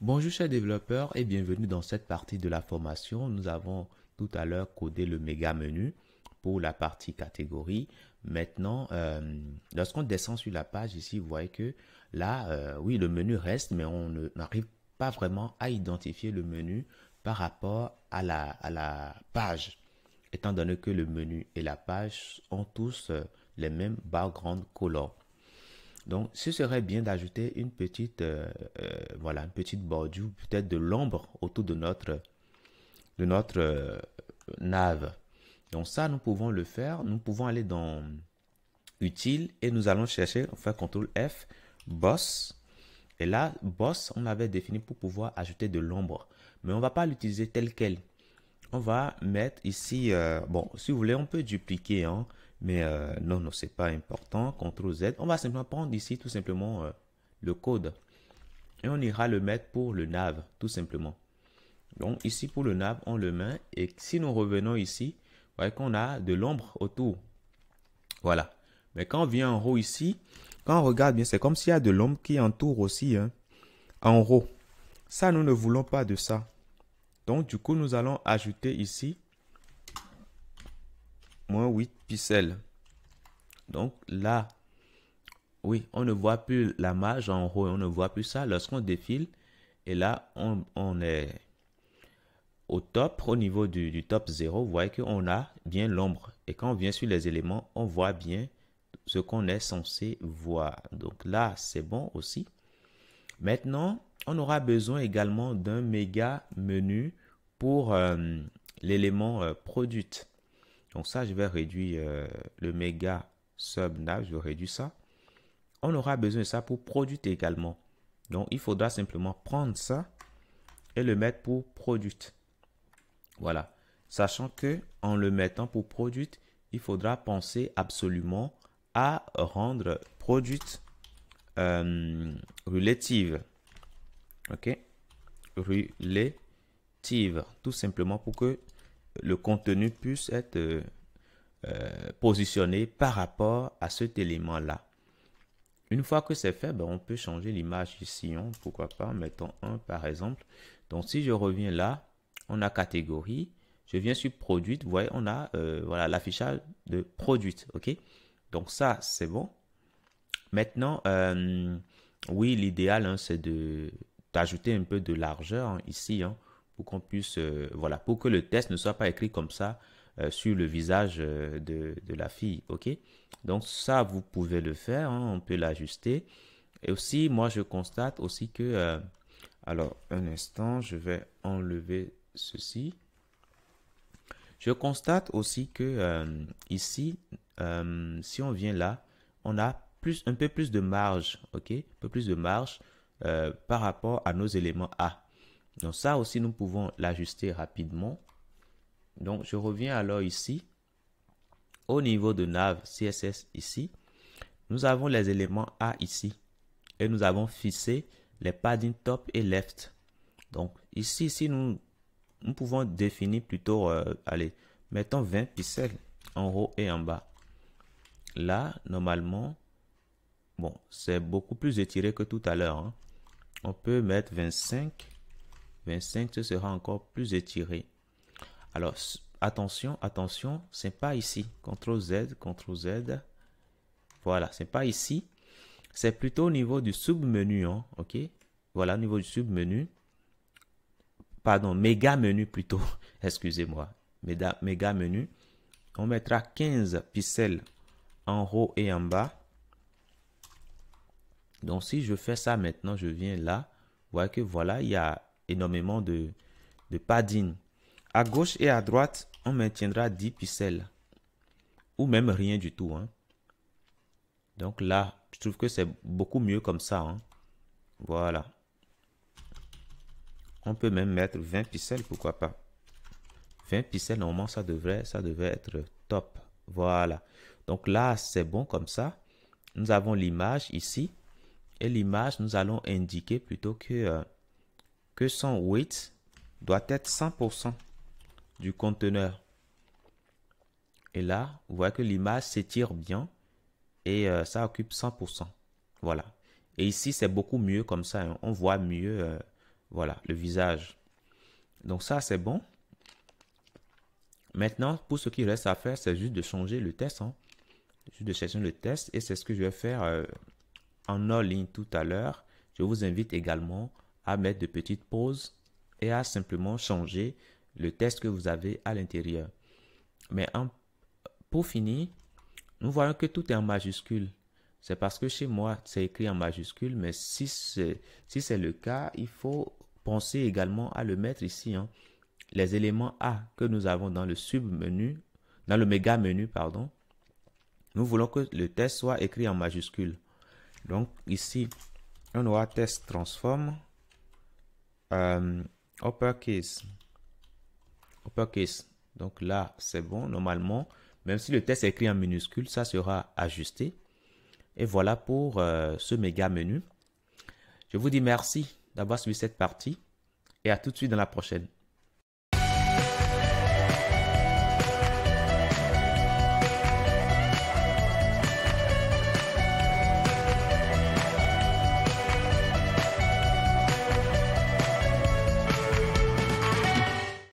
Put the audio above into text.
Bonjour chers développeurs et bienvenue dans cette partie de la formation. Nous avons tout à l'heure codé le méga menu pour la partie catégorie. Maintenant, lorsqu'on descend sur la page ici, vous voyez que là, oui, le menu reste, mais n'arrive pas vraiment à identifier le menu par rapport à la page, étant donné que le menu et la page ont tous les mêmes background color. Donc, ce serait bien d'ajouter une petite, voilà, une petite bordure, peut-être de l'ombre autour de notre nave. Donc ça, nous pouvons le faire. Nous pouvons aller dans Utile et nous allons chercher, on fait CTRL F, Boss. Et là, Boss, on avait défini pour pouvoir ajouter de l'ombre. Mais on ne va pas l'utiliser tel quel. On va mettre ici, bon, si vous voulez, on peut dupliquer, hein, mais non, c'est pas important. CTRL Z. On va simplement prendre ici tout simplement le code. Et on ira le mettre pour le nav, tout simplement. Donc ici pour le nav, on le met. Et si nous revenons ici, vous voyez qu'on a de l'ombre autour. Voilà. Mais quand on vient en haut ici, quand on regarde bien, c'est comme s'il y a de l'ombre qui entoure aussi, hein, en haut. Ça, nous ne voulons pas de ça. Donc, du coup, nous allons ajouter ici moins 8 pixels. Donc, là, oui, on ne voit plus la marge en haut, on ne voit plus ça. Lorsqu'on défile, et là, on est au top, au niveau du top 0, vous voyez qu'on a bien l'ombre. Et quand on vient sur les éléments, on voit bien ce qu'on est censé voir. Donc là, c'est bon aussi. Maintenant, on aura besoin également d'un méga menu pour l'élément produit. Donc ça, je vais réduire le méga subnav, je réduis ça. On aura besoin de ça pour produit également. Donc, il faudra simplement prendre ça et le mettre pour produit. Voilà. Sachant que en le mettant pour produit, il faudra penser absolument à rendre produit relative. OK? Relative. Tout simplement pour que le contenu puisse être positionné par rapport à cet élément-là. Une fois que c'est fait, ben, on peut changer l'image ici. Hein, pourquoi pas, mettons 1 par exemple. Donc, si je reviens là, on a catégorie. Je viens sur produit. Vous voyez, on a voilà, l'affichage de produit. OK? Donc, ça, c'est bon. Maintenant, oui, l'idéal, hein, c'est d'ajouter un peu de largeur hein, ici, hein, pour qu'on puisse, voilà, pour que le test ne soit pas écrit comme ça sur le visage de la fille, ok? Donc ça, vous pouvez le faire, hein, on peut l'ajuster. Et aussi, moi, je constate aussi que, alors, un instant, je vais enlever ceci. Je constate aussi que ici, si on vient là, on a un peu plus de marge, ok? Un peu plus de marge par rapport à nos éléments A. Donc ça aussi, nous pouvons l'ajuster rapidement. Donc je reviens alors ici, au niveau de nav CSS ici, nous avons les éléments A ici et nous avons fixé les padding top et left. Donc ici, si nous pouvons définir plutôt, allez, mettons 20 pixels en haut et en bas. Là, normalement, bon, c'est beaucoup plus étiré que tout à l'heure. Hein. On peut mettre 25. 25, ce sera encore plus étiré. Alors, attention, attention, c'est pas ici. CTRL Z, CTRL Z. Voilà, c'est pas ici. C'est plutôt au niveau du sub-menu, hein, ok? Voilà, au niveau du sub-menu. Pardon, méga menu plutôt. Excusez-moi. Méga menu. On mettra 15 pixels en haut et en bas. Donc, si je fais ça maintenant, je viens là. Vous voyez que voilà, il y a énormément de padding. À gauche et à droite, on maintiendra 10 pixels. Ou même rien du tout. Hein. Donc là, je trouve que c'est beaucoup mieux comme ça. Hein. Voilà. On peut même mettre 20 pixels, pourquoi pas. 20 pixels, normalement, ça devrait être top. Voilà. Donc là, c'est bon comme ça. Nous avons l'image ici. Et l'image, nous allons indiquer plutôt que son weight doit être 100% du conteneur. Et là, vous voyez que l'image s'étire bien et ça occupe 100%. Voilà. Et ici, c'est beaucoup mieux comme ça. Hein. On voit mieux Voilà, le visage. Donc ça, c'est bon. Maintenant, pour ce qui reste à faire, c'est juste de changer le texte. Juste de chercher le texte. Et c'est ce que je vais faire en hors ligne tout à l'heure. Je vous invite également à mettre de petites pauses et à simplement changer le texte que vous avez à l'intérieur. Mais pour finir, nous voyons que tout est en majuscule. C'est parce que chez moi, c'est écrit en majuscule, mais si c'est le cas, il faut penser également à le mettre ici. Les éléments A que nous avons dans le sub-menu, dans le méga menu, pardon, nous voulons que le texte soit écrit en majuscule. Donc ici, on aura texte transform uppercase. Uppercase. Donc là, c'est bon. Normalement, même si le texte est écrit en minuscule, ça sera ajusté. Et voilà pour ce méga menu. Je vous dis merci d'avoir suivi cette partie et à tout de suite dans la prochaine.